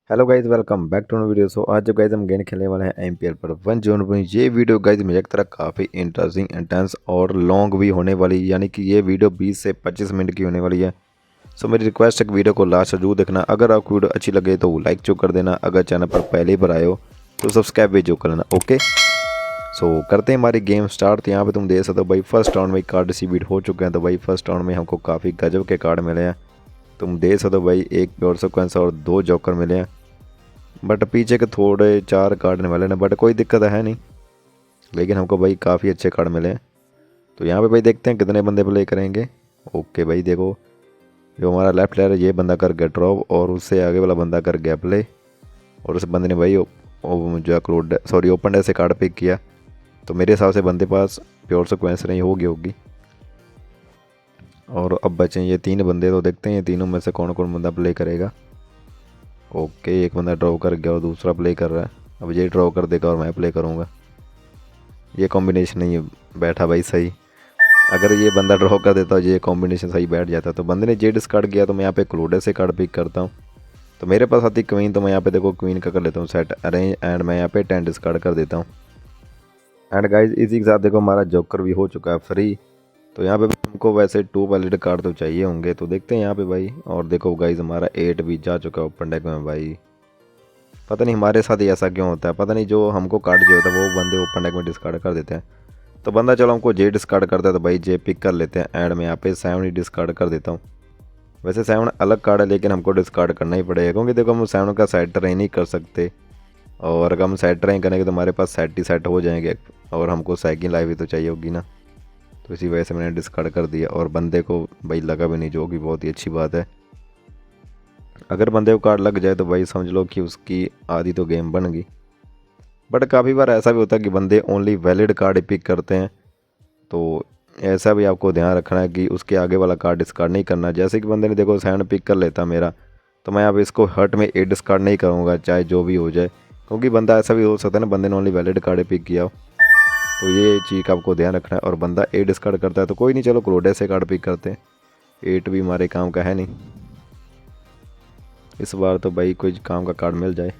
Hello guys, welcome back to video. So आज जो guys हम गेम खेलने वाले हैं एमपीएल पर 1 जून पर। ये वीडियो गाइज मुझे एक तरह काफ़ी इंटरेस्टिंग, इंटेंस और लॉन्ग भी होने वाली है, यानी कि ये वीडियो 20 से 25 मिनट की होने वाली है। सो मेरी रिक्वेस्ट है कि वीडियो को लास्ट जरूर देखना। अगर आपको वीडियो अच्छी लगे तो लाइक जो कर देना, अगर चैनल पर पहले बार आए हो तो सब्सक्राइब भी जो कर लेना। ओके, सो करते हैं हमारी गेम स्टार्ट। तो यहाँ पे तुम देख सकते हो भाई, फर्स्ट राउंड में कार्ड डिस्ट्रीब्यूट हो चुके हैं। तो भाई फर्स्ट राउंड में हमको काफ़ी गजब के कार्ड मिले हैं। तुम देख सकते हो भाई, एक प्योर सिक्वेंस और 2 जॉकर मिले हैं। बट पीछे के थोड़े 4 कार्ड वाले हैं, बट कोई दिक्कत है नहीं। लेकिन हमको भाई काफ़ी अच्छे कार्ड मिले हैं। तो यहाँ पे भाई देखते हैं कितने बंदे प्ले करेंगे। ओके भाई, देखो जो हमारा लेफ्ट प्लेयर है ये बंदा कर गया ड्रॉप, और उससे आगे वाला बंदा कर गया प्ले। और उस बंदे ने भाई जो क्लोड सॉरी ओपन डे से कार्ड पिक किया। तो मेरे हिसाब से बंदे पास प्योर सिक्वेंस नहीं होगी। और अब बचे ये 3 बंदे। तो देखते हैं ये तीनों में से कौन कौन बंदा प्ले करेगा। ओके, एक बंदा ड्रॉ कर गया और दूसरा प्ले कर रहा है। अब ये ड्रॉ कर देगा और मैं प्ले करूँगा। ये कॉम्बिनेशन नहीं बैठा भाई सही। अगर ये बंदा ड्रॉ कर देता ये कॉम्बिनेशन सही बैठ जाता। तो बंदे ने जे डिस्कार्ड किया, तो मैं यहाँ पे क्लोडे से कार्ड पिक करता हूँ। तो मेरे पास आती क्वीन, तो मैं यहाँ पे देखो क्वीन का कर लेता हूँ सेट अरेंज, एंड मैं यहाँ पे 10 डिस्कार्ड कर देता हूँ। एंड गाइज इसी के साथ देखो हमारा जोकर भी हो चुका है फ्री। तो यहाँ पे हमको वैसे 2 वैलिड कार्ड तो चाहिए होंगे। तो देखते हैं यहाँ पे भाई। और देखो गाइज हमारा 8 भी जा चुका है ओपन डेक में भाई। पता नहीं हमारे साथ ही ऐसा क्यों होता है, पता नहीं जो हमको कार्ड जो होता है वो बंदे ओपन डेक में डिस्कार्ड कर देते हैं। तो बंदा चलो हमको जे डिस्कार्ड करता है, तो भाई जे पिक कर लेते हैं। एंड मैं यहाँ पे 7 ही डिस्कार्ड कर देता हूँ। वैसे 7 अलग कार्ड है, लेकिन हमको डिस्कार्ड करना ही पड़ेगा, क्योंकि देखो हम 7 का सेट ट्रेन नहीं कर सकते। और अगर हम सेट ट्रेन करेंगे तो हमारे पास सेट ही सेट हो जाएंगे, और हमको सेकंड लाइफ भी तो चाहिए होगी ना। तो इसी वजह से मैंने डिस्कार्ड कर दिया, और बंदे को भाई लगा भी नहीं, जो कि बहुत ही अच्छी बात है। अगर बंदे को कार्ड लग जाए तो भाई समझ लो कि उसकी आधी तो गेम बन गई। बट काफ़ी बार ऐसा भी होता है कि बंदे ओनली वैलिड कार्ड पिक करते हैं। तो ऐसा भी आपको ध्यान रखना है कि उसके आगे वाला कार्ड डिस्कार्ड नहीं करना। जैसे कि बंदे ने देखो सैंड पिक कर लेता मेरा, तो मैं अब इसको हर्ट में ए डिस्कार्ड नहीं करूँगा, चाहे जो भी हो जाए। क्योंकि बंदा ऐसा भी हो सकता है ना, बंदे ने ओनली वैलिड कार्ड पिक किया हो। तो ये चीज़ का आपको ध्यान रखना है। और बंदा ए डिस्कार्ड करता है तो कोई नहीं, चलो क्लोडे से कार्ड पिक करते हैं। 8 भी हमारे काम का है नहीं इस बार। तो भाई कोई काम का कार्ड मिल जाए।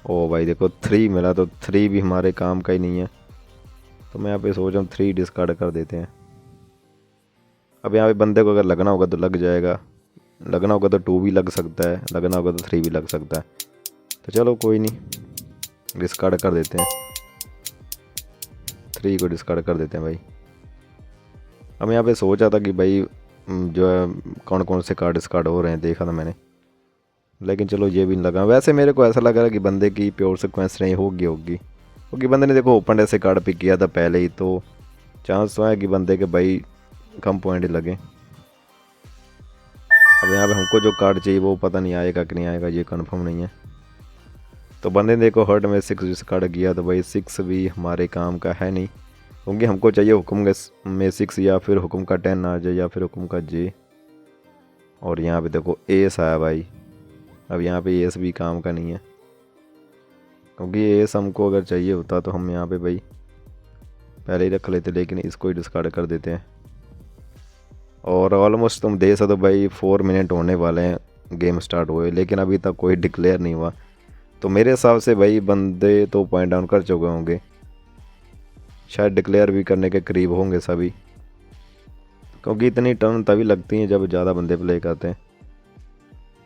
ओ भाई देखो 3 मिला, तो 3 भी हमारे काम का ही नहीं है। तो मैं यहाँ पे सोच रहा हूँ 3 डिस्कार्ड कर देते हैं। अब यहाँ पे बंदे को अगर लगना होगा तो लग जाएगा, लगना होगा तो 2 भी लग सकता है, लगना होगा तो 3 भी लग सकता है। तो चलो कोई नहीं, डिस्कार्ड कर देते हैं। 3 को डिस्कार्ड कर देते हैं भाई। अब यहाँ पे सोचा था कि भाई जो है कौन कौन से कार्ड डिस्कार्ड हो रहे हैं, देखा था मैंने। लेकिन चलो ये भी नहीं लगा। वैसे मेरे को ऐसा लग रहा है कि बंदे की प्योर सिक्वेंस नहीं होगी, क्योंकि बंदे ने देखो ओपन ऐसे कार्ड पिक किया था पहले ही। तो चांस तो है कि बंदे के भाई कम पॉइंट लगे। अब यहाँ पे हमको जो कार्ड चाहिए वो पता नहीं आएगा कि नहीं आएगा, ये कंफर्म नहीं है। तो बंदे ने देखो हर्ट में 6 डिस्कार्ड किया, तो भाई 6 भी हमारे काम का है नहीं, क्योंकि हमको चाहिए हुक्म में 6, या फिर हुक्म का 10 आ जाए, या फिर हुक्म का जे। और यहाँ पे देखो एस आया भाई। अब यहाँ पे एस भी काम का नहीं है, क्योंकि एस हमको अगर चाहिए होता तो हम यहाँ पे भाई पहले ही रख लेते, लेकिन इसको ही डिस्कार्ड कर देते हैं। और ऑलमोस्ट तुम दे सकते हो भाई 4 मिनट होने वाले हैं गेम स्टार्ट हुए, लेकिन अभी तक कोई डिक्लेयर नहीं हुआ। तो मेरे हिसाब से भाई बंदे तो पॉइंट डाउन कर चुके होंगे, शायद डिक्लेयर भी करने के करीब होंगे सभी। क्योंकि इतनी टर्न तभी लगती हैं जब ज़्यादा बंदे प्ले करते हैं।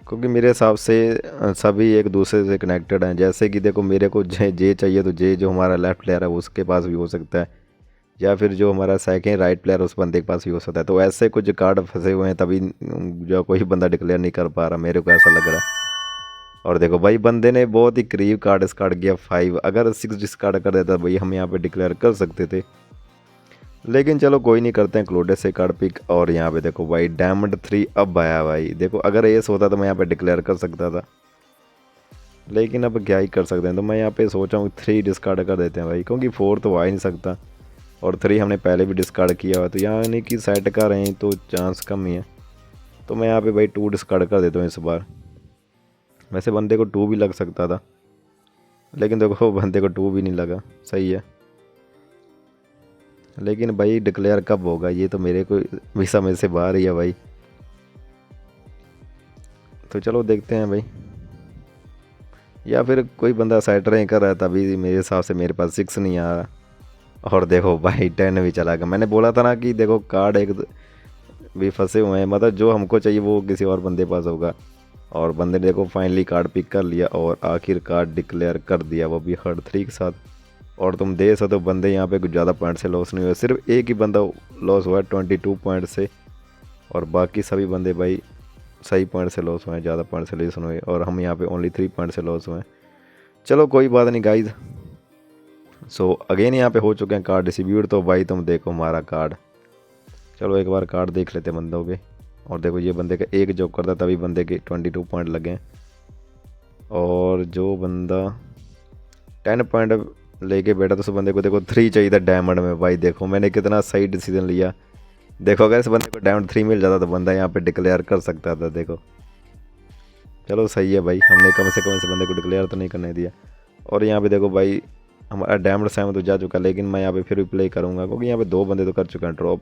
क्योंकि मेरे हिसाब से सभी एक दूसरे से कनेक्टेड हैं। जैसे कि देखो मेरे को जे चाहिए, तो जे जो हमारा लेफ्ट प्लेयर है उसके पास भी हो सकता है, या फिर जो हमारा सेकंड राइट प्लेयर उस बंदे के पास भी हो सकता है। तो ऐसे कुछ कार्ड फंसे हुए हैं, तभी जो कोई बंदा डिक्लेयर नहीं कर पा रहा, मेरे को ऐसा लग रहा है। और देखो भाई बंदे ने बहुत ही करीब कार्ड डिस्कार्ड किया 5। अगर 6 डिस्कार्ड कर देता भाई हम यहाँ पे डिक्लेयर कर सकते थे। लेकिन चलो कोई नहीं, करते हैं क्लोडे से कार्ड पिक। और यहाँ पे देखो भाई डायमंड 3 अब आया भाई। देखो अगर एस होता तो मैं यहाँ पे डिक्लेयर कर सकता था, लेकिन अब क्या ही कर सकते हैं। तो मैं यहाँ पे सोचा हूँ 3 डिस्कार्ड कर देते हैं भाई, क्योंकि 4 तो आ ही नहीं सकता, और 3 हमने पहले भी डिस्कार्ड किया हुआ। तो यानी कि सेट का रहे तो चांस कम ही है। तो मैं यहाँ पे भाई 2 डिस्कार्ड कर देता हूँ इस बार। वैसे बंदे को 2 भी लग सकता था, लेकिन देखो बंदे को 2 भी नहीं लगा, सही है। लेकिन भाई डिक्लेयर कब होगा ये तो मेरे को भी समझ से बाहर ही है भाई। तो चलो देखते हैं भाई। या फिर कोई बंदा सेटरिंग कर रहा है, तभी मेरे हिसाब से मेरे पास 6 नहीं आ रहा। और देखो भाई 10 भी चला गया। मैंने बोला था ना कि देखो कार्ड एक भी फंसे हुए हैं, मतलब जो हमको चाहिए वो किसी और बंदे पास होगा। और बंदे ने देखो फाइनली कार्ड पिक कर लिया और आखिर कार्ड डिक्लेयर कर दिया, वो भी हर्ड 3 के साथ। और तुम देख सकते हो बंदे यहाँ पे कुछ ज़्यादा पॉइंट से लॉस नहीं हुए, सिर्फ एक ही बंदा लॉस हुआ है 22 पॉइंट से। और बाकी सभी बंदे भाई सही पॉइंट से लॉस हुए हैं, ज़्यादा पॉइंट से लॉस हुए, और हम यहाँ पे ओनली 3 पॉइंट से लॉस हुए हैं। चलो कोई बात नहीं गाइज। सो अगेन यहाँ पे हो चुके हैं कार्ड डिस्ट्रीब्यूट। तो भाई तुम देखो हमारा कार्ड, चलो एक बार कार्ड देख लेते हैं बंदों के। और देखो ये बंदे का एक जॉब करता तभी बंदे के 22 पॉइंट लगे हैं। और जो बंदा 10 पॉइंट लेके बैठा तो उस बंदे को देखो 3 चाहिए था डायमंड में। भाई देखो मैंने कितना सही डिसीजन लिया। देखो अगर इस बंदे को डायमंड 3 मिल जाता तो बंदा यहाँ पे डिक्लेयर कर सकता था। देखो चलो सही है भाई, हमने कम से कम इस बंदे को डिक्लेयर तो नहीं करने दिया। और यहाँ पे देखो भाई हमारा डायमंड 7 तो जा चुका है, लेकिन मैं यहाँ पे फिर भी प्ले करूँगा क्योंकि यहाँ पे 2 बंदे तो कर चुके हैं ड्रॉप,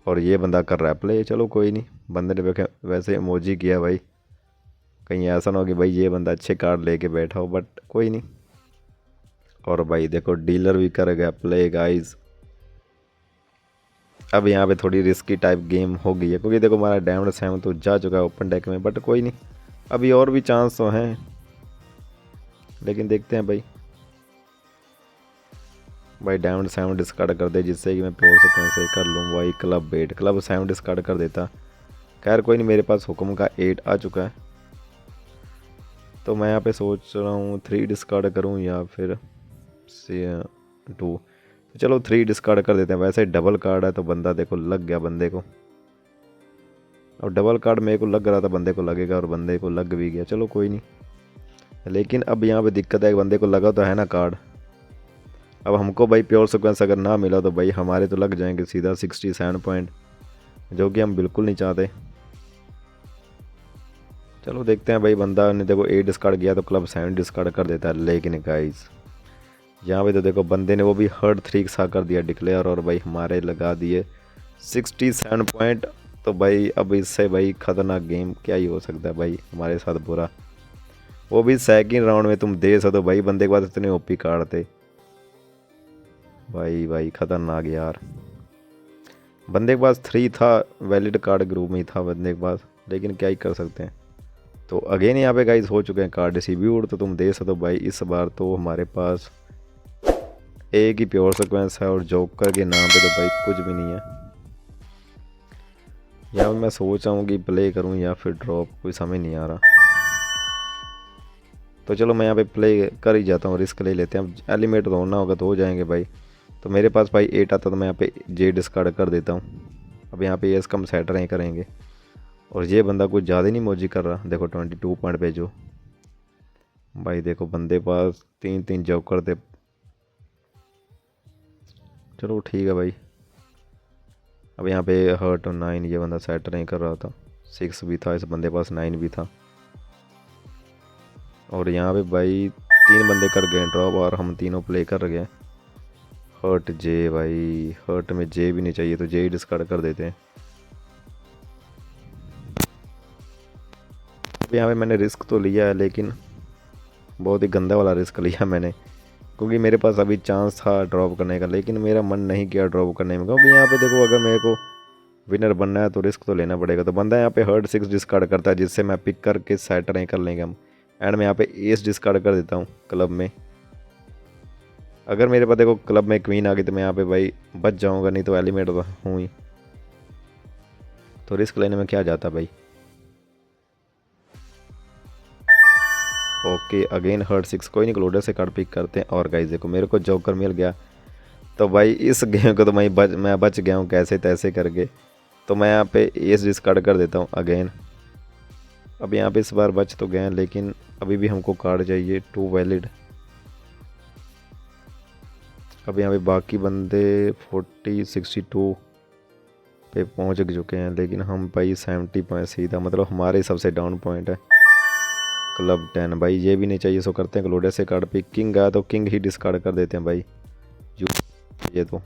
और ये बंदा कर रहा है प्ले। चलो कोई नहीं, बंदे ने वैसे इमोजी किया भाई, कहीं ऐसा ना हो कि भाई ये बंदा अच्छे कार्ड लेके बैठा हो, बट कोई नहीं। और भाई देखो डीलर भी कर गया प्ले गाइज। अब यहाँ पे थोड़ी रिस्की टाइप गेम हो गई है क्योंकि देखो हमारा डायमंड 7 तो जा चुका है ओपन डेक में, बट कोई नहीं, अभी और भी चांस तो हैं, लेकिन देखते हैं भाई। भाई डायमंड 7 डिस्कार्ड कर दे जिससे कि मैं प्योर सीक्वेंस से कर लूँ भाई। क्लब 7 डिस्कार्ड कर देता। खैर कोई नहीं, मेरे पास हुक्म का 8 आ चुका है। तो मैं यहाँ पे सोच रहा हूँ 3 डिस्कार्ड करूँ या फिर 2। तो चलो 3 डिस्कार्ड कर देते हैं। वैसे डबल कार्ड है तो बंदा देखो लग गया बंदे को, और डबल कार्ड मेरे को लग रहा था बंदे को लगेगा, और बंदे को लग भी गया। चलो कोई नहीं, लेकिन अब यहाँ पे दिक्कत है, बंदे को लगा तो है ना कार्ड। अब हमको भाई प्योर सीक्वेंस अगर ना मिला तो भाई हमारे तो लग जाएंगे सीधा 67 पॉइंट, जो कि हम बिल्कुल नहीं चाहते। चलो देखते हैं भाई, बंदा ने देखो 8 डिस्कार्ड किया तो क्लब 7 डिस्कार्ड कर देता है। लेकिन गाइस यहाँ पे तो देखो बंदे ने वो भी हर्ड 3 के साथ कर दिया डिक्लेयर, और भाई हमारे लगा दिए 67 पॉइंट। तो भाई अब इससे भाई ख़तरनाक गेम क्या ही हो सकता है भाई हमारे साथ बुरा, वो भी सेकंड राउंड में। तुम दे सकते हो भाई बंदे के पास इतने ओपी कार्ड थे भाई ख़तरनाक यार। बंदे के पास 3 था, वैलिड कार्ड ग्रुप में ही था बंदे के पास, लेकिन क्या ही कर सकते हैं। तो अगेन यहाँ पे गाइस हो चुके हैं कार्ड डिस्ट्रीब्यूट। तो तुम देख सकते हो भाई इस बार तो हमारे पास एक ही प्योर सीक्वेंस है, और जोकर के नाम पे तो भाई कुछ भी नहीं है। यहाँ मैं सोच रहा हूँ कि प्ले करूँ या फिर ड्रॉप, कोई समझ नहीं आ रहा। तो चलो मैं यहाँ पे प्ले कर ही जाता हूँ, रिस्क ले लेते हैं। अब एलिमेट तो होना होगा तो हो जाएंगे भाई। तो मेरे पास भाई 8 आता तो मैं यहाँ पे जे डिस्कार्ड कर देता हूँ। अब यहाँ पे ये कम सेटर ही करेंगे। और ये बंदा कुछ ज़्यादा नहीं मौजी कर रहा, देखो 22 पॉइंट पे जो भाई देखो बंदे पास 3 जोकर थे। चलो ठीक है भाई। अब यहाँ पे हर्ट 9, ये बंदा सेटर नहीं कर रहा था, 6 भी था, इस बंदे पास 9 भी था। और यहाँ पे भाई 3 बंदे कर गए ड्रॉप, और हम तीनों प्ले कर गए। हर्ट जे भाई, हर्ट में जे भी नहीं चाहिए तो जे ही डिस्कार्ड कर देते हैं। अब यहाँ पे मैंने रिस्क तो लिया है, लेकिन बहुत ही गंदा वाला रिस्क लिया मैंने, क्योंकि मेरे पास अभी चांस था ड्रॉप करने का, लेकिन मेरा मन नहीं किया ड्रॉप करने में। क्योंकि यहाँ पे देखो अगर मेरे को विनर बनना है तो रिस्क तो लेना पड़ेगा। तो बंदा यहाँ पे हर्ट 6 डिस्कार्ड करता है, जिससे मैं पिक करके सेटर नहीं कर लेंगे हम। एंड मैं यहाँ पे एस डिस्कार्ड कर देता हूँ क्लब में। अगर मेरे पास देखो क्लब में क्वीन आ गई तो मैं यहाँ पे भाई बच जाऊँगा, नहीं तो एलिमेट तो हूँ ही। तो रिस्क लेने में क्या जाता भाई। ओके अगेन हर्ट 6, कोई नहीं क्लोडर से कार्ड पिक करते हैं। और गाइस देखो मेरे को जोकर मिल गया, तो भाई इस गेम को तो मैं बच गया हूँ कैसे तैसे करके। तो मैं यहाँ पे एस डिस्कार्ड कर देता हूँ अगेन। अब यहाँ पे इस बार बच तो गए, लेकिन अभी भी हमको कार्ड चाहिए 2 वैलिड। अब यहाँ पे बाकी बंदे 62 पे पहुँच चुके हैं, लेकिन हम भाई 70 पॉइंट सीधा, मतलब हमारे सबसे डाउन पॉइंट है। क्लब 10 भाई ये भी नहीं चाहिए, सो करते हैं क्लोडर से कार्ड पिक। किंग आया तो किंग ही डिस्कार्ड कर देते हैं भाई, ये तो।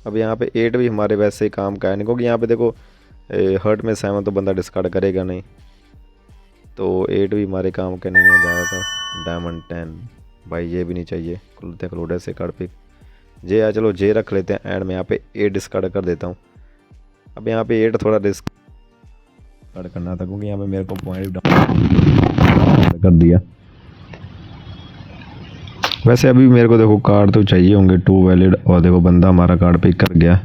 अब यहाँ पे 8 भी हमारे वैसे ही काम का है नहीं, क्योंकि यहाँ पे देखो हर्ट में 7 तो बंदा डिस्कार्ड करेगा नहीं, तो 8 भी हमारे काम के नहीं है ज़्यादातर। डायमंड 10 भाई ये भी नहीं चाहिए, खुलते क्लोडर से कार्ड पिक। जे है, चलो जे रख लेते हैं एंड में यहाँ पे 8 डिस्कार्ड कर देता हूँ। अब यहाँ पे 8 थोड़ा डिस्कार्ड करना था क्योंकि यहाँ पे मेरे को पॉइंट कर दिया। वैसे अभी मेरे को देखो कार्ड तो चाहिए होंगे 2 वैलिड, और देखो बंदा हमारा कार्ड पिक कर गया।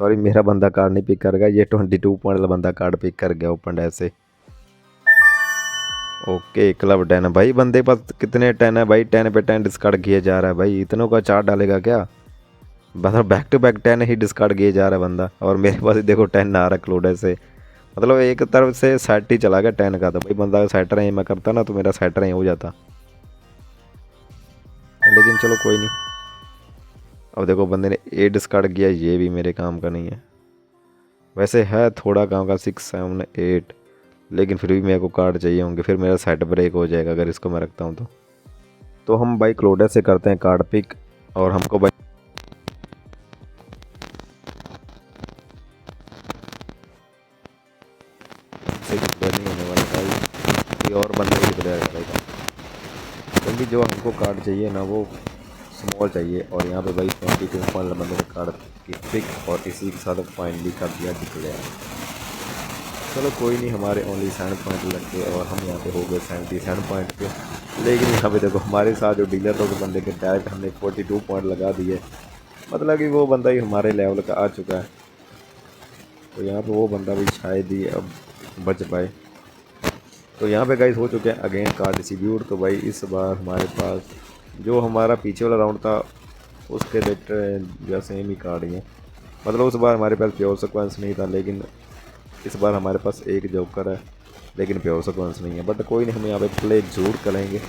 सॉरी मेरा बंदा कार्ड नहीं पिक कर गया, ये 22 पॉइंट वाला बंदा कार्ड पिक कर गया ओपन डैश से। ओके क्लब 10 है भाई, बंदे के पास कितने 10 है भाई, 10 पे 10 डिस्कार्ड किए जा रहा है भाई, इतनों का चार्ट डालेगा क्या? मतलब बैक टू बैक 10 ही डिस्कार्ड किए जा रहा है बंदा, और मेरे पास देखो 10 आ रहा है क्लोडर से। मतलब एक तरफ से सेट ही चला गया 10 का, तो भाई बंदा सेटर है मैं करता ना तो मेरा सेटर ही हो जाता, लेकिन चलो कोई नहीं। अब देखो बंदे ने 8 डिस्कार्ड किया, ये भी मेरे काम का नहीं है। वैसे है थोड़ा काम का 6 7 8, लेकिन फिर भी मेरे को कार्ड चाहिए होंगे, फिर मेरा सेट ब्रेक हो जाएगा अगर इसको मैं रखता हूँ तो हम भाई क्लोडर से करते हैं कार्ड पिक, और हमको भाई नहीं होने वाला भाई, कोई और बंदा ही डिक्लेयर करेगा, क्योंकि जो हमको कार्ड चाहिए ना वो स्मॉल चाहिए। और यहाँ पे भाई 22 पॉइंट बंदे ने कार्ड की पिक और इसी के साथ पॉइंट भी कर दिया डिक्लेयर। चलो कोई नहीं, हमारे ओनली 7 पॉइंट लग गए और हम यहाँ पे हो गए 77 पॉइंट पे। लेकिन यहाँ पे देखो हमारे साथ जो डीलर था बंदे के डायरेक्ट हमने 42 पॉइंट लगा दिए, मतलब कि वो बंदा ही हमारे लेवल का आ चुका है। तो यहाँ पे वो बंदा भी शायद ही अब बच पाए। तो यहाँ पे गाइस हो चुके हैं अगेन कार्ड डिस्ट्रीब्यूट। तो भाई इस बार हमारे पास जो हमारा पीछे वाला राउंड था उसके रिलेटेड जो सेम ही कार्ड ही है, मतलब उस बार हमारे पास प्योर सीक्वेंस नहीं था, लेकिन इस बार हमारे पास एक जोकर है लेकिन प्योर सीक्वेंस नहीं है। बट कोई नहीं, हम यहाँ पे प्ले जरूर करेंगे।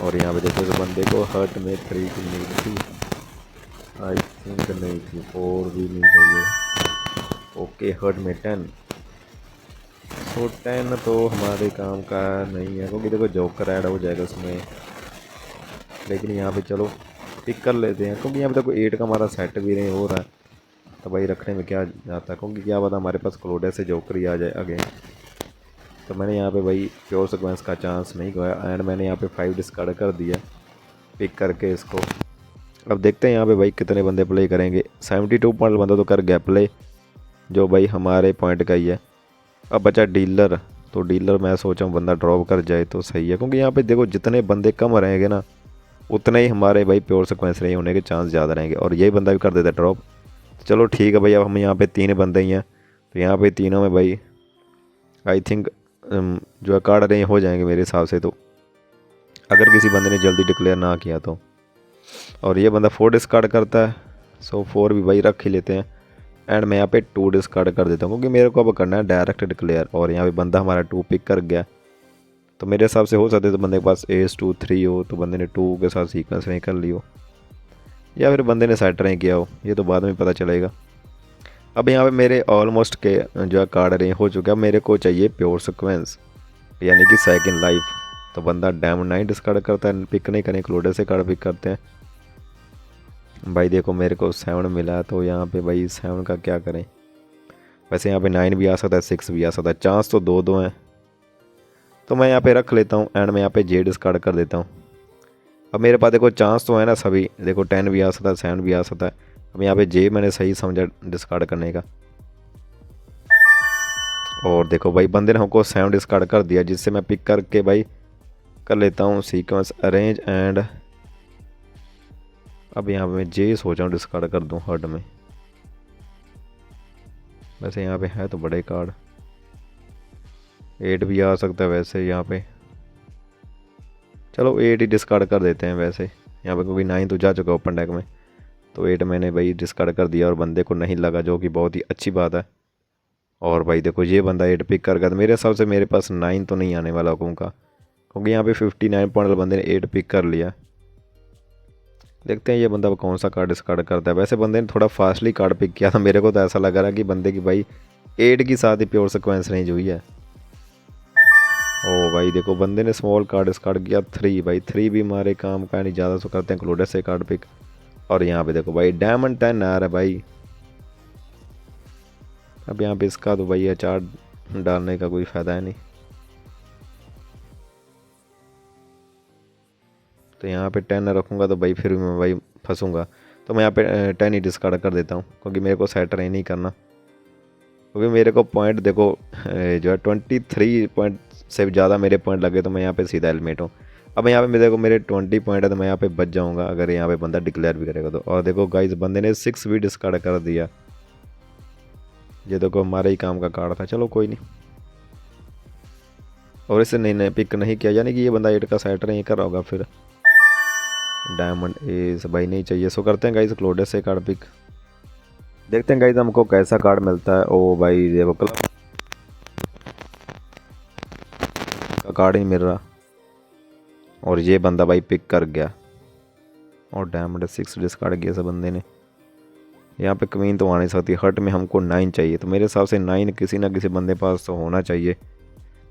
और यहाँ पे देखो इस बंदे को हर्ट में 3 की नहीं थी, आई थिंक नहीं थी, 4 भी नहीं चाहिए। ओके हर्ट में 10, तो 10 तो हमारे काम का नहीं है क्योंकि देखो जोकर ऐड हो जाएगा उसमें। लेकिन यहाँ पे चलो पिक कर लेते हैं क्योंकि यहाँ पे देखो 8 का हमारा सेट भी नहीं हो रहा है, तो भाई रखने में क्या जाता है, क्योंकि क्या पता हमारे पास क्लोडर से जोकर ही आ जाए अगेन। तो मैंने यहाँ पे भाई प्योर सीक्वेंस का चांस नहीं गया एंड मैंने यहाँ पे 5 डिस्कार्ड कर दिया पिक करके इसको। अब देखते हैं यहाँ पे भाई कितने बंदे प्ले करेंगे। 72 पॉइंट बंदा तो कर गया प्ले, जो भाई हमारे पॉइंट का ही है। अब बचा डीलर, तो डीलर मैं सोचा हूँ बंदा ड्रॉप कर जाए तो सही है, क्योंकि यहाँ पे देखो जितने बंदे कम रहेंगे ना उतने ही हमारे भाई प्योर सीक्वेंस नहीं होने के चांस ज़्यादा रहेंगे, और यही बंदा भी कर देता ड्रॉप। चलो ठीक है भाई, अब हम यहाँ पे 3 बंदे ही हैं, तो यहाँ पे तीनों में भाई आई थिंक जो है कार्ड अरेंज हो जाएंगे मेरे हिसाब से, तो अगर किसी बंदे ने जल्दी डिक्लेयर ना किया तो। और ये बंदा 4 डिस्कार्ड करता है, सो 4 भी भाई रख ही लेते हैं एंड मैं यहाँ पे 2 डिस्कार्ड कर देता हूँ क्योंकि मेरे को अब करना है डायरेक्ट डिक्लेयर। और यहाँ पे बंदा हमारा 2 पिक कर गया, तो मेरे हिसाब से हो सकता है तो बंदे के पास एस 2 3 हो, तो बंदे ने 2 के साथ सीक्वेंस नहीं कर ली हो, या फिर बंदे ने सेट नहीं किया हो, ये तो बाद में पता चलेगा। अब यहाँ पे मेरे ऑलमोस्ट के जो है कार्ड अरेंज हो चुका है, मेरे को चाहिए प्योर सीक्वेंस यानी कि सेकंड लाइफ। तो बंदा डायमंड 9 डिस्कार्ड करता है, पिक नहीं करें क्लोडर से कार्ड पिक करते हैं। भाई देखो मेरे को 7 मिला है, तो यहाँ पे भाई 7 का क्या करें। वैसे यहाँ पे 9 भी आ सकता है, 6 भी आ सकता है, चांस तो 2-2 हैं, तो मैं यहाँ पे रख लेता हूँ एंड मैं यहाँ पे जे डिस्कार्ड कर देता हूँ। अब मेरे पास देखो चांस तो है ना सभी, देखो 10 भी आ सकता है, 7 भी आ सकता है। अब यहाँ पे जे मैंने सही समझा डिस्कार्ड करने का, और देखो भाई बंदे ने हमको 7 डिस्कार्ड कर दिया, जिससे मैं पिक करके भाई कर लेता हूँ सीक्वेंस अरेंज एंड अब यहाँ पे मैं जे सोचा हूँ डिस्कार्ड कर दूँ हर्ड में। वैसे यहाँ पे है तो बड़े कार्ड, 8 भी आ सकता है वैसे यहाँ पे, चलो 8 ही डिस्कार्ड कर देते हैं वैसे यहाँ पे, क्योंकि 9 तो जा चुका ओपन डेक में, तो 8 मैंने भाई डिस्कार्ड कर दिया और बंदे को नहीं लगा, जो कि बहुत ही अच्छी बात है। और भाई देखो ये बंदा 8 पिक कर गया, तो मेरे हिसाब से मेरे पास 9 तो नहीं आने वाला हुकुम का, क्योंकि यहाँ पे 59 पॉइंट वाले बंदे ने 8 पिक कर लिया। देखते हैं ये बंदा कौन सा कार्ड डिस्कार्ड करता है। वैसे बंदे ने थोड़ा फास्टली कार्ड पिक किया था, मेरे को तो ऐसा लग रहा है कि बंदे की भाई 8 की साथ ही प्योर सीक्वेंस रेंज हुई है। ओ भाई देखो बंदे ने स्मॉल कार्ड डिस्कार्ड किया 3, भाई 3 भी हमारे काम का नहीं, ज़्यादा तो करते हैं क्लोडर से कार्ड पिक। और यहाँ पे देखो भाई डायमंड 10 आ रहा है भाई, अब यहाँ पे इसका तो भाई अचार डालने का कोई फ़ायदा है नहीं। तो यहाँ पे 10 रखूँगा तो भाई फिर मैं भाई फंसूँगा। तो मैं यहाँ पे 10 ही डिस्कार्ड कर देता हूँ, क्योंकि मेरे को सेट रहे नहीं करना। क्योंकि मेरे को पॉइंट देखो जो है 23 पॉइंट से ज़्यादा मेरे पॉइंट लगे तो मैं यहाँ पे सीधा एलिमिनेट हूँ। अब यहाँ पे मेरे देखो मेरे 20 पॉइंट है तो मैं यहाँ पे बच जाऊँगा अगर यहाँ पे बंदा डिक्लेयर भी करेगा तो। और देखो गाइस बंदे ने 6 भी डिस्कार्ड कर दिया। ये देखो हमारे ही काम का कार्ड था, चलो कोई नहीं। और इसे नहीं पिक नहीं किया, यानी कि ये बंदा 8 का सेट नहीं कर रहा होगा। फिर डायमंड एस भाई नहीं चाहिए। सो करते हैं गाइस क्लोडेस से कार्ड पिक, देखते हैं गाइस हमको कैसा कार्ड मिलता है। ओ भाई देखो क्लब का कार्ड ही मिल रहा, और ये बंदा भाई पिक कर गया। और डायमंड 6 डिस्कार्ड किया सब बंदे ने। यहाँ पे क्वीन तो आ नहीं सकती, हर्ट में हमको 9 चाहिए। तो मेरे हिसाब से 9 किसी ना किसी बंदे पास तो होना चाहिए,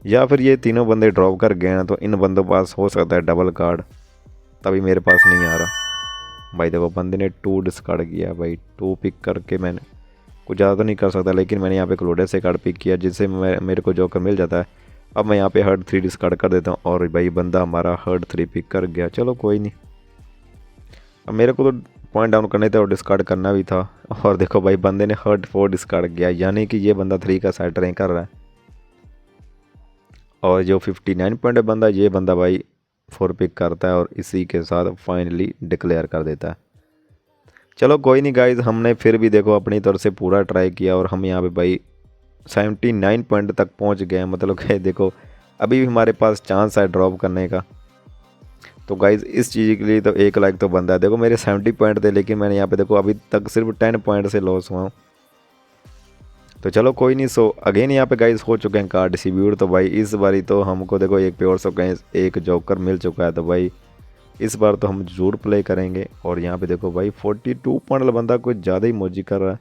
या फिर ये तीनों बंदे ड्रॉप कर गए ना तो इन बंदों पास हो सकता है डबल कार्ड, तभी मेरे पास नहीं आ रहा। भाई देखो बंदे ने 2 डिस्कार्ड किया भाई, 2 पिक करके मैंने कुछ ज़्यादा तो नहीं कर सकता, लेकिन मैंने यहाँ पे क्लोडेस से कार्ड पिक किया जिससे मेरे को जोकर मिल जाता है। अब मैं यहाँ पे हर्ट 3 डिस्कार्ड कर देता हूँ और भाई बंदा हमारा हर्ट 3 पिक कर गया। चलो कोई नहीं, अब मेरे को तो पॉइंट डाउन करने थे और डिस्कार्ड करना भी था। और देखो भाई बंदे ने हर्ट 4 डिस्कार्ड किया, यानी कि ये बंदा 3 का सेट नहीं कर रहा है। और जो 59 पॉइंट है बंदा, ये बंदा भाई 4 पिक करता है और इसी के साथ फाइनली डिक्लेयर कर देता है। चलो कोई नहीं गाइज, हमने फिर भी देखो अपनी तरफ से पूरा ट्राई किया और हम यहाँ पे भाई 79 पॉइंट तक पहुँच गए। मतलब कि देखो अभी भी हमारे पास चांस है ड्रॉप करने का। तो गाइज़ इस चीज़ के लिए तो 1 लाइक तो बनता है। देखो मेरे 70 पॉइंट थे, लेकिन मैंने यहाँ पे देखो अभी तक सिर्फ 10 पॉइंट से लॉस हुआ हूँ। तो चलो कोई नहीं। सो अगेन यहाँ पे गाइज़ हो चुके हैं कार्ड डिस्ट्रीब्यूट। तो भाई इस बारी तो हमको देखो एक पे और सौ कहीं एक जोकर मिल चुका है, तो भाई इस बार तो हम ज़रूर प्ले करेंगे। और यहाँ पे देखो भाई 42 पॉइंट बंदा कुछ ज़्यादा ही मौजी कर रहा है।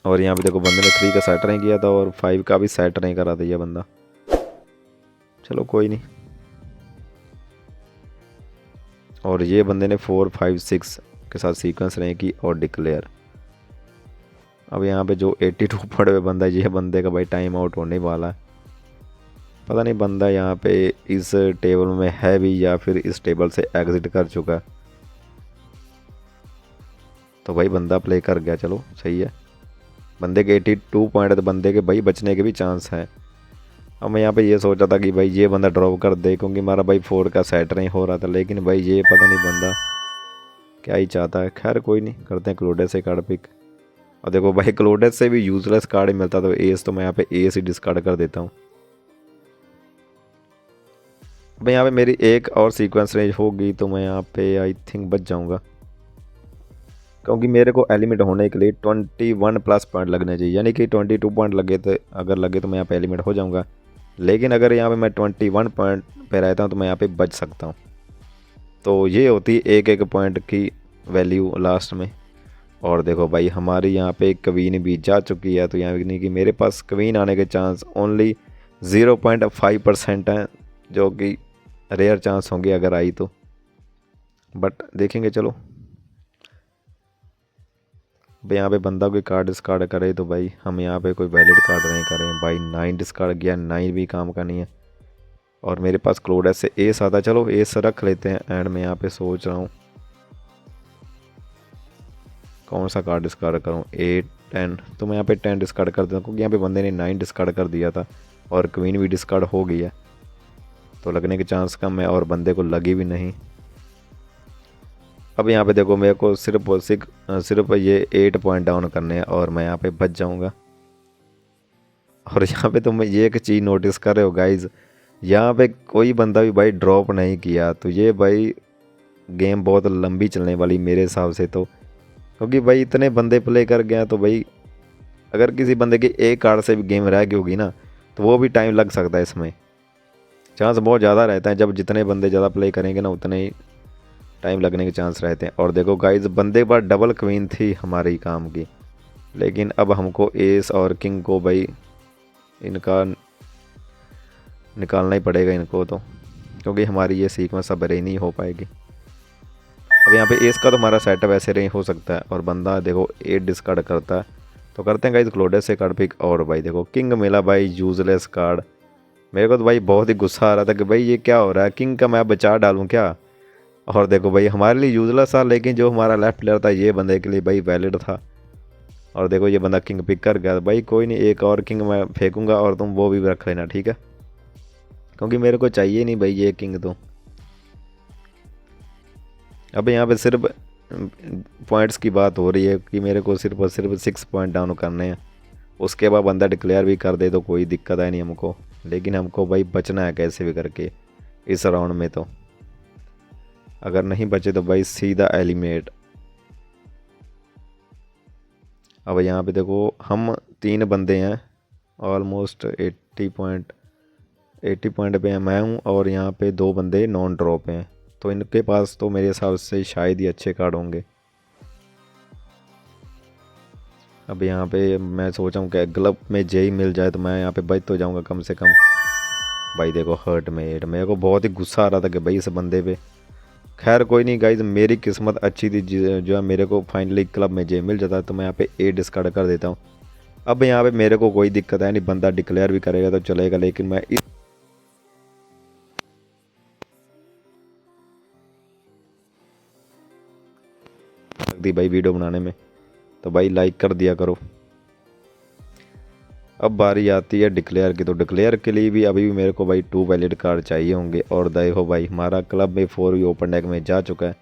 और यहाँ पे देखो बंदे ने 3 का सेट नहीं किया था और 5 का भी सेट नहीं करा था ये बंदा। चलो कोई नहीं। और ये बंदे ने 4 5 6 के साथ सीक्वेंस रहे की और डिक्लेयर। अब यहाँ पे जो 82 पड़े हुए बंदा है, ये बंदे का भाई टाइम आउट होने वाला है। पता नहीं बंदा यहाँ पे इस टेबल में है भी या फिर इस टेबल से एग्जिट कर चुका है। तो भाई बंदा प्ले कर गया, चलो सही है। बंदे के 82 पॉइंट है तो बंदे के भाई बचने के भी चांस है। अब मैं यहाँ पे ये सोचा था कि भाई ये बंदा ड्रॉप कर दे, क्योंकि हमारा भाई 4 का सेट नहीं हो रहा था। लेकिन भाई ये पता नहीं बंदा क्या ही चाहता है। खैर कोई नहीं, करते हैं क्लोडेस से कार्ड पिक। और देखो भाई क्लोडेस से भी यूजलेस कार्ड ही मिलता, तो एस तो मैं यहाँ पे एस ही डिस्कार्ड कर देता हूँ। अब यहाँ पे मेरी एक और सीक्वेंस रेंज होगी तो मैं यहाँ पे आई थिंक बच जाऊँगा, क्योंकि मेरे को एलिमिट होने के लिए 21 प्लस पॉइंट लगने चाहिए। यानी कि 22 पॉइंट लगे तो अगर लगे तो मैं यहाँ पे एलिमिट हो जाऊँगा। लेकिन अगर यहाँ पे मैं 21 पॉइंट पे रहता हूँ तो मैं यहाँ पे बच सकता हूँ। तो ये होती है एक पॉइंट की वैल्यू लास्ट में। और देखो भाई हमारी यहाँ पे क्वीन भी जा चुकी है, तो यानी कि मेरे पास क्वीन आने के चांस ओनली 0.5% हैं, जो कि रेयर चांस होंगे अगर आई तो, बट देखेंगे। चलो भाई यहाँ पे बंदा कोई कार्ड डिस्कार्ड करे तो भाई हम यहाँ पे कोई वैलिड कार्ड नहीं करें। भाई 9 डिस्कार्ड किया, 9 भी काम का नहीं है। और मेरे पास क्लोडेस से एस आता, चलो एस रख लेते हैं। एंड मैं यहाँ पे सोच रहा हूँ कौन सा कार्ड डिस्कार्ड करूँ, 8 10। तो मैं यहाँ पे 10 डिस्कार्ड कर देता हूँ, क्योंकि यहाँ पे बंदे ने 9 डिस्कार्ड कर दिया था और क्वीन भी डिस्कार्ड हो गई है, तो लगने के चांस कम है और बंदे को लगी भी नहीं। अब यहाँ पे देखो मेरे को सिर्फ ये 8 पॉइंट डाउन करने हैं और मैं यहाँ पे बच जाऊँगा। और यहाँ पे तुम ये एक चीज़ नोटिस कर रहे हो गाइज, यहाँ पे कोई बंदा भी भाई ड्रॉप नहीं किया। तो ये भाई गेम बहुत लंबी चलने वाली मेरे हिसाब से, तो क्योंकि भाई इतने बंदे प्ले कर गए हैं। तो भाई अगर किसी बंदे की एक कार्ड से भी गेम रह गई होगी ना, तो वो भी टाइम लग सकता है। इसमें चांस बहुत ज़्यादा रहता है, जब जितने बंदे ज़्यादा प्ले करेंगे ना उतने ही टाइम लगने के चांस रहते हैं। और देखो गाइज बंदे के पास डबल क्वीन थी हमारे काम की, लेकिन अब हमको एस और किंग को भाई इनका निकालना ही पड़ेगा इनको, तो क्योंकि हमारी ये सीक्वेंस अब नहीं हो पाएगी। अब यहाँ पे एस का तो हमारा सेटअप ऐसे नहीं हो सकता है, और बंदा देखो 8 डिस्कार्ड करता है। तो करते हैं गाइस क्लोडेस से कार्ड पिक, और भाई देखो किंग मिला भाई, यूजलेस कार्ड। मेरे को तो भाई बहुत ही गुस्सा आ रहा था कि भाई ये क्या हो रहा है, किंग का मैं बचा डालूँ क्या। और देखो भाई हमारे लिए यूजलेस था, लेकिन जो हमारा लेफ्ट प्लेयर था ये बंदे के लिए भाई वैलिड था। और देखो ये बंदा किंग पिक कर गया। भाई कोई नहीं, एक और किंग मैं फेंकूंगा और तुम वो भी रख लेना, ठीक है, क्योंकि मेरे को चाहिए नहीं भाई ये किंग तो। अब यहाँ पे सिर्फ पॉइंट्स की बात हो रही है कि मेरे को सिर्फ और सिर्फ 6 पॉइंट डाउन करने हैं। उसके बाद बंदा डिक्लेयर भी कर दे तो कोई दिक्कत है नहीं हमको, लेकिन हमको भाई बचना है कैसे भी करके इस राउंड में। तो अगर नहीं बचे तो भाई सीधा एलिमिनेट। अब यहाँ पे देखो हम 3 बंदे हैं, ऑलमोस्ट 80 पॉइंट पे हैं मैं हूँ, और यहाँ पे 2 बंदे नॉन ड्रॉप हैं। तो इनके पास तो मेरे हिसाब से शायद ही अच्छे कार्ड होंगे। अब यहाँ पे मैं सोचा हूँ कि ग्लब में जे ही मिल जाए तो मैं यहाँ पे बच तो जाऊँगा कम से कम। भाई देखो हर्ट में 8, मेरे को बहुत ही गुस्सा आ रहा था कि भाई इस बंदे पे। खैर कोई नहीं गाइज, मेरी किस्मत अच्छी थी, जो है मेरे को फाइनली क्लब में जे मिल जाता है। तो मैं यहाँ पे 8 डिस्कार्ड कर देता हूँ। अब यहाँ पे मेरे को कोई दिक्कत है नहीं, बंदा डिक्लेयर भी करेगा तो चलेगा, लेकिन मैं इस दी भाई वीडियो बनाने में, तो भाई लाइक कर दिया करो। अब बारी आती है डिक्लेयर की। तो डिक्लेयर के लिए भी अभी भी मेरे को भाई 2 वैलिड कार्ड चाहिए होंगे। और देखो भाई हमारा क्लब में 4 भी ओपन डेक में जा चुका है।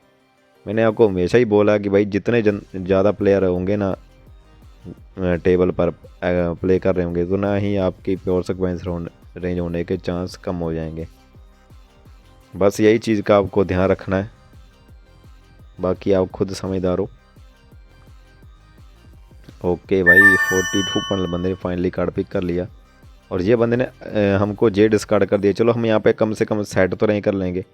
मैंने आपको हमेशा ही बोला कि भाई जितने ज़्यादा प्लेयर होंगे ना टेबल पर प्ले कर रहे होंगे, तो ना ही आपकी प्योर सिक्वेंस रेंज होने के चांस कम हो जाएंगे। बस यही चीज़ का आपको ध्यान रखना है, बाकी आप खुद समझदार हो। ओके भाई 42 पॉइंट बंदे ने फाइनली कार्ड पिक कर लिया, और ये बंदे ने हमको जे डिस्कार्ड कर दिया। चलो हम यहाँ पे कम से कम सेट तो नहीं कर लेंगे।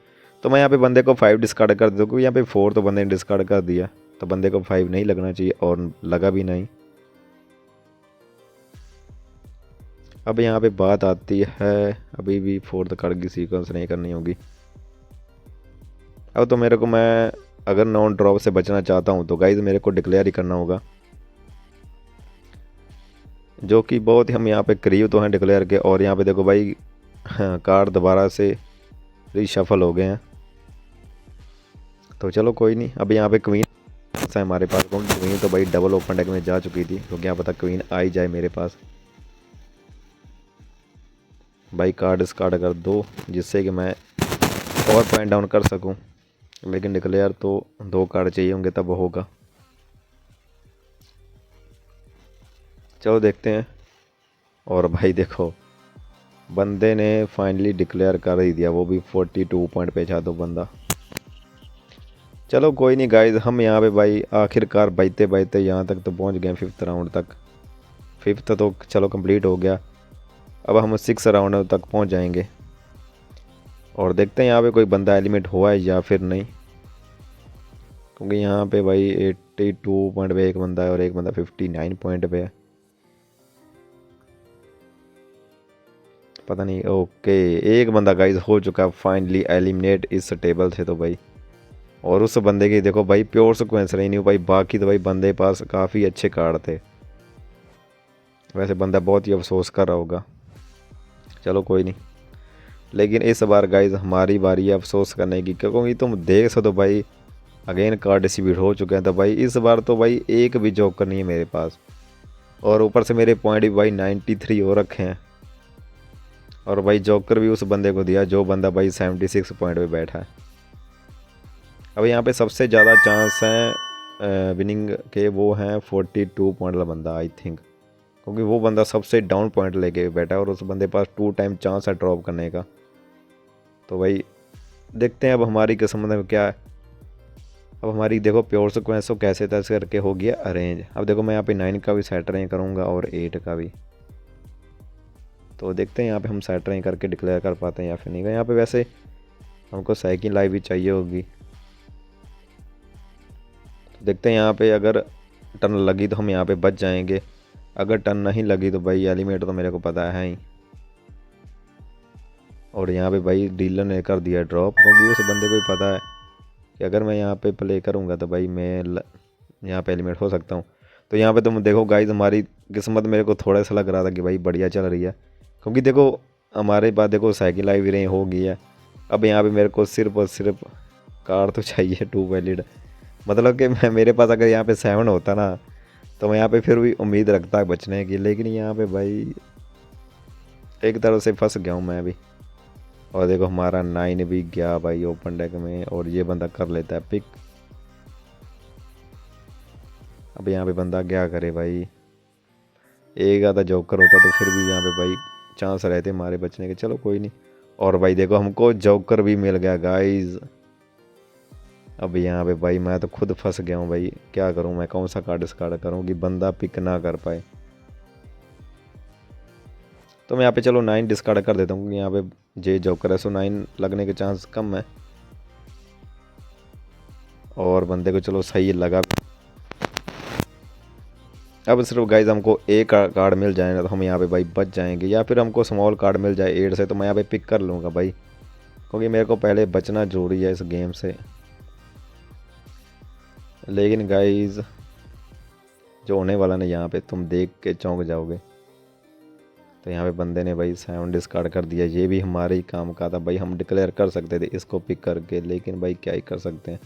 तो मैं यहाँ पे बंदे को 5 डिस्कार्ड कर देता हूँ, क्योंकि यहाँ पे 4 तो बंदे ने डिस्कार्ड कर दिया, तो बंदे को 5 नहीं लगना चाहिए, और लगा भी नहीं। अब यहाँ पे बात आती है, अभी भी 4th कार्ड की सीक्वेंस नहीं करनी होगी। अब तो मेरे को, मैं अगर नॉन ड्रॉप से बचना चाहता हूँ तो गाइज मेरे को डिक्लेयर ही करना होगा, जो कि बहुत ही हम यहाँ पे करीब तो हैं डिक्लेयर के। और यहाँ पे देखो भाई कार्ड दोबारा से रीशफल हो गए हैं। तो चलो कोई नहीं। अब यहाँ पे क्वीन है हमारे पास, क्वीन तो भाई डबल ओपन डेक में जा चुकी थी, तो क्या पता क्वीन आई जाए मेरे पास। भाई कार्ड डिस्कार्ड कर दो, जिससे कि मैं और पॉइंट डाउन कर सकूं, लेकिन डिक्लेयर तो 2 कार्ड चाहिए होंगे तब होगा। चलो देखते हैं। और भाई देखो बंदे ने फाइनली डिक्लेयर कर ही दिया, वो भी 42 पॉइंट पे था तो बंदा। चलो कोई नहीं गाइज, हम यहाँ पे भाई आखिरकार बजते बजते यहाँ तक तो पहुँच गए 5th राउंड तक। 5th तो चलो कंप्लीट हो गया। अब हम 6 राउंड तक पहुँच जाएंगे, और देखते हैं यहाँ पे कोई बंदा एलिमिनेट हुआ है या फिर नहीं, क्योंकि यहाँ पे भाई 82 पॉइंट पे एक बंदा है और एक बंदा 59 पॉइंट पे है। पता नहीं। ओके एक बंदा गाइज हो चुका है फाइनली एलिमिनेट इस टेबल से। तो भाई, और उस बंदे की देखो भाई प्योर सिक्वेंस रही नहीं भाई, बाकी तो भाई बंदे पास काफ़ी अच्छे कार्ड थे। वैसे बंदा बहुत ही अफसोस कर रहा होगा। चलो कोई नहीं, लेकिन इस बार गाइज हमारी बारी है अफसोस करने की, क्योंकि तुम देख सकते हो भाई अगेन कार्ड डिस्ट्रीब्यूट हो चुके हैं। तो भाई इस बार तो भाई एक भी जोकर नहीं है मेरे पास, और ऊपर से मेरे पॉइंट भी भाई 93 हो रखे हैं। और भाई जोकर भी उस बंदे को दिया जो बंदा भाई 76 पॉइंट पे बैठा है। अब यहाँ पे सबसे ज़्यादा चांस हैं विनिंग के, वो हैं 42 पॉइंट वाला बंदा आई थिंक, क्योंकि वो बंदा सबसे डाउन पॉइंट लेके बैठा है और उस बंदे पास 2 टाइम चांस है ड्रॉप करने का। तो भाई देखते हैं अब हमारी किस्मत में क्या है। अब हमारी देखो प्योर सिक्वेंस को कैसे तैसे करके हो गया अरेंज। अब देखो मैं यहाँ पे 9 का भी सेट अरेंज करूँगा और 8 का भी। तो देखते हैं यहाँ पे हम सेट अरेंज करके डिक्लेयर कर पाते हैं या फिर नहीं। यहाँ पे वैसे हमको साइकिल लाइव भी चाहिए होगी। तो देखते हैं यहाँ पे अगर टर्न लगी तो हम यहाँ पे बच जाएंगे, अगर टर्न नहीं लगी तो भाई एलिमिनेट तो मेरे को पता है ही। और यहाँ पे भाई डीलर ने कर दिया ड्रॉप, क्योंकि उस बंदे को भी पता है कि अगर मैं यहाँ पे प्ले करूँगा तो भाई मैं यहाँ पे एलिमिनेट हो सकता हूँ। तो यहाँ पे तुम देखो गाइज, हमारी किस्मत मेरे को थोड़ा सा लग रहा था कि भाई बढ़िया चल रही है, क्योंकि देखो हमारे पास देखो साइकिल आई भी रही हो गई है। अब यहाँ पे मेरे को सिर्फ और सिर्फ कार तो चाहिए 2 वैलिड। मतलब कि मैं मेरे पास अगर यहाँ पे 7 होता ना तो मैं यहाँ पे फिर भी उम्मीद रखता बचने की, लेकिन यहाँ पे भाई एक तरह से फंस गया हूँ मैं भी। और देखो हमारा 9 भी गया भाई ओपन डेक में, और ये बंदा कर लेता है पिक। अब यहाँ पे बंदा क्या करे भाई, एक आधा जोकर होता तो फिर भी यहाँ पे भाई चांस रहते हमारे बचने के। चलो कोई नहीं। और भाई देखो हमको जोकर भी मिल गया गाइज। अब यहाँ पे भाई मैं तो खुद फंस गया हूँ भाई, क्या करूँ मैं, कौन सा कार्ड डिस्कार्ड करूँ कि बंदा पिक ना कर पाए। तो मैं यहाँ पे चलो 9 डिस्कार्ड कर देता हूँ, क्योंकि यहाँ पे जे जोकर है, सो 9 लगने के चांस कम है। और बंदे को चलो सही लगा। अब सिर्फ गाइज हमको एक कार्ड मिल जाए ना तो हम यहाँ पे भाई बच जाएंगे, या फिर हमको स्मॉल कार्ड मिल जाए 8 से तो मैं यहाँ पे पिक कर लूँगा भाई, क्योंकि मेरे को पहले बचना जरूरी है इस गेम से। लेकिन गाइज जो होने वाला ना यहाँ पे तुम देख के चौंक जाओगे। तो यहाँ पे बंदे ने भाई 7 डिस्कार्ड कर दिया, ये भी हमारे ही काम का था भाई, हम डिक्लेयर कर सकते थे इसको पिक करके, लेकिन भाई क्या ही कर सकते हैं।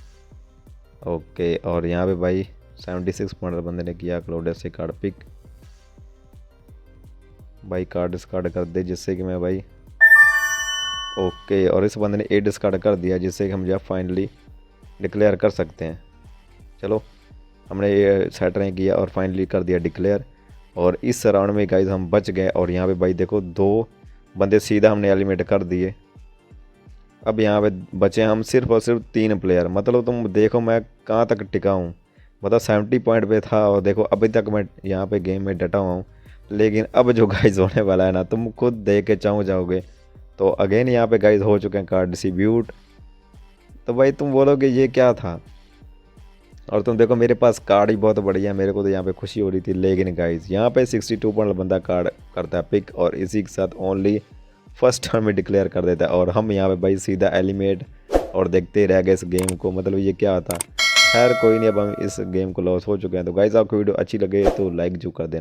ओके, और यहाँ पे भाई 76 पॉइंट बंदे ने किया क्लोडेस से कार्ड पिक। भाई कार्ड डिस्कार्ड कर दे जिससे कि मैं भाई, ओके, और इस बंदे ने 8 डिस्कार्ड कर दिया जिससे कि हम जो फाइनली डिक्लेयर कर सकते हैं। चलो हमने ये सेट रैंक किया और फाइनली कर दिया डिक्लेयर, और इस राउंड में गाइज हम बच गए। और यहाँ पे भाई देखो 2 बंदे सीधा हमने एलिमिनेट कर दिए। अब यहाँ पे बचे हम सिर्फ और सिर्फ 3 प्लेयर। मतलब तुम देखो मैं कहाँ तक टिका हूँ, मतलब 70 पॉइंट पे था, और देखो अभी तक मैं यहाँ पे गेम में डटा हुआ हूँ। लेकिन अब जो गाइज होने वाला है ना तुम खुद देख के चाहूँ जाओगे। तो अगेन यहाँ पे गाइज हो चुके हैं कार्ड डिस्ट्रीब्यूट। तो भाई तुम बोलोगे ये क्या था, और तुम देखो मेरे पास कार्ड ही बहुत बढ़िया है, मेरे को तो यहाँ पे खुशी हो रही थी। लेकिन गाइज यहाँ पे 62 पॉइंट बंदा कार्ड करता है पिक, और इसी के साथ ओनली फर्स्ट टर्न में डिक्लेयर कर देता है, और हम यहाँ पे भाई सीधा एलिमिनेट और देखते रह गए इस गेम को। मतलब ये क्या था। खैर कोई नहीं, अब हम इस गेम को लॉस हो चुके हैं। तो गाइज आपको वीडियो अच्छी लगे तो लाइक जो कर देना।